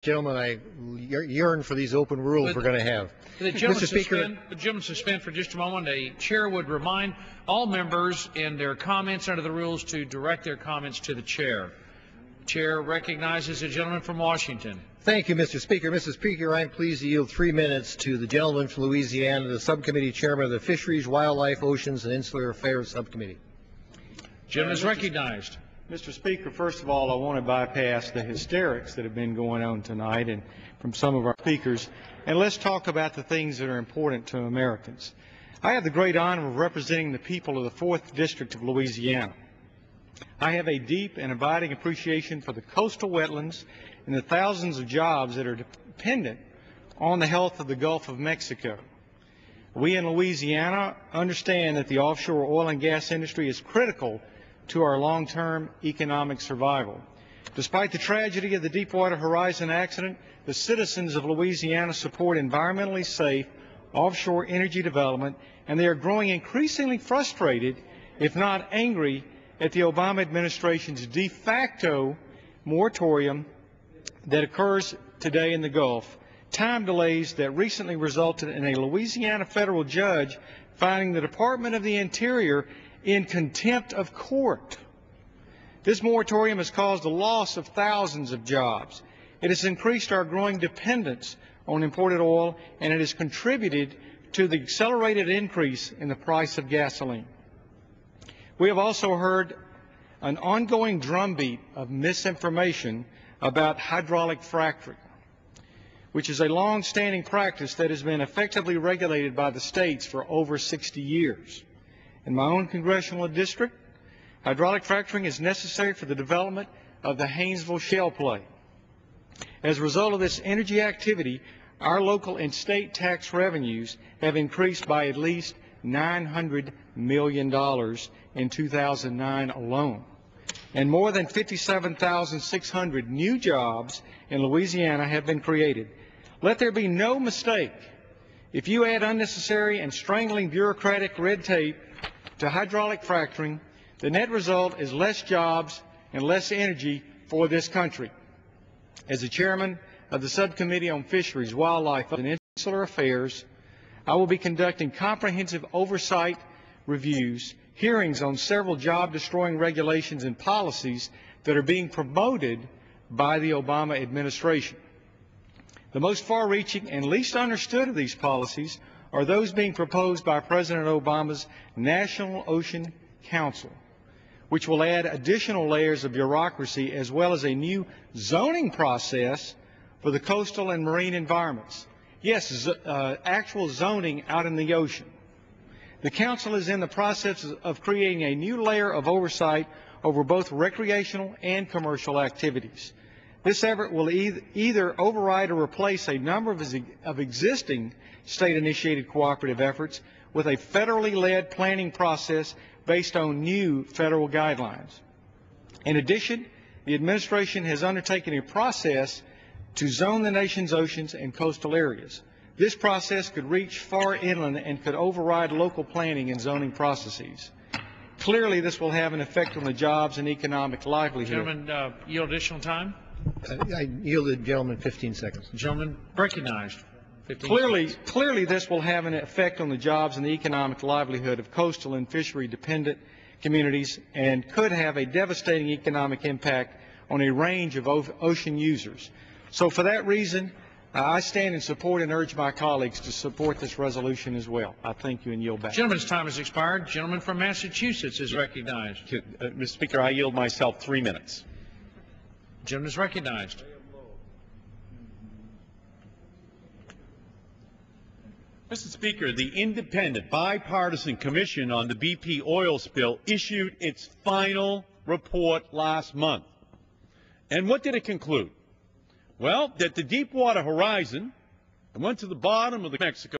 Gentlemen, I yearn for these open rules we're going to have. Mr. Speaker, the gentleman suspend for just a moment. A chair would remind all members in their comments under the rules to direct their comments to the chair. Chair recognizes the gentleman from Washington. Thank you, Mr. Speaker. Mr. Speaker, I'm pleased to yield 3 minutes to the gentleman from Louisiana, the subcommittee chairman of the Fisheries, Wildlife, Oceans, and Insular Affairs Subcommittee. Gentleman is recognized. Mr. Speaker, first of all, I want to bypass the hysterics that have been going on tonight and from some of our speakers, and let's talk about the things that are important to Americans. I have the great honor of representing the people of the 4th District of Louisiana. I have a deep and abiding appreciation for the coastal wetlands and the thousands of jobs that are dependent on the health of the Gulf of Mexico. We in Louisiana understand that the offshore oil and gas industry is critical to our long-term economic survival. Despite the tragedy of the Deepwater Horizon accident, the citizens of Louisiana support environmentally safe offshore energy development, and they are growing increasingly frustrated, if not angry, at the Obama administration's de facto moratorium that occurs today in the Gulf, time delays that recently resulted in a Louisiana federal judge finding the Department of the Interior in contempt of court. This moratorium has caused the loss of thousands of jobs. It has increased our growing dependence on imported oil, and it has contributed to the accelerated increase in the price of gasoline. We have also heard an ongoing drumbeat of misinformation about hydraulic fracturing, which is a long-standing practice that has been effectively regulated by the states for over 60 years. In my own congressional district, hydraulic fracturing is necessary for the development of the Haynesville shale play. As a result of this energy activity, our local and state tax revenues have increased by at least $900 million in 2009 alone. And more than 57,600 new jobs in Louisiana have been created. Let there be no mistake. If you add unnecessary and strangling bureaucratic red tape to hydraulic fracturing, the net result is less jobs and less energy for this country. As the chairman of the Subcommittee on Fisheries, Wildlife, and Insular Affairs, I will be conducting comprehensive oversight reviews, hearings on several job-destroying regulations and policies that are being promoted by the Obama administration. The most far-reaching and least understood of these policies are those being proposed by President Obama's National Ocean Council, which will add additional layers of bureaucracy as well as a new zoning process for the coastal and marine environments. Yes, actual zoning out in the ocean. The Council is in the process of creating a new layer of oversight over both recreational and commercial activities. This effort will either override or replace a number of existing state-initiated cooperative efforts with a federally led planning process based on new federal guidelines. In addition, the administration has undertaken a process to zone the nation's oceans and coastal areas. This process could reach far inland and could override local planning and zoning processes. Clearly, this will have an effect on the jobs and economic livelihood. Gentleman, yield additional time. I yielded gentleman 15 seconds. Gentleman recognized. 15 Clearly, this will have an effect on the jobs and the economic livelihood of coastal and fishery-dependent communities and could have a devastating economic impact on a range of ocean users. So for that reason, I stand in support and urge my colleagues to support this resolution as well. I thank you and yield back. Gentleman's time has expired. Gentleman from Massachusetts is recognized. Mr. Speaker, I yield myself 3 minutes. Gentleman is recognized. Mr. Speaker, the independent bipartisan commission on the BP oil spill issued its final report last month. And what did it conclude? Well, that the Deepwater Horizon went to the bottom of the Mexico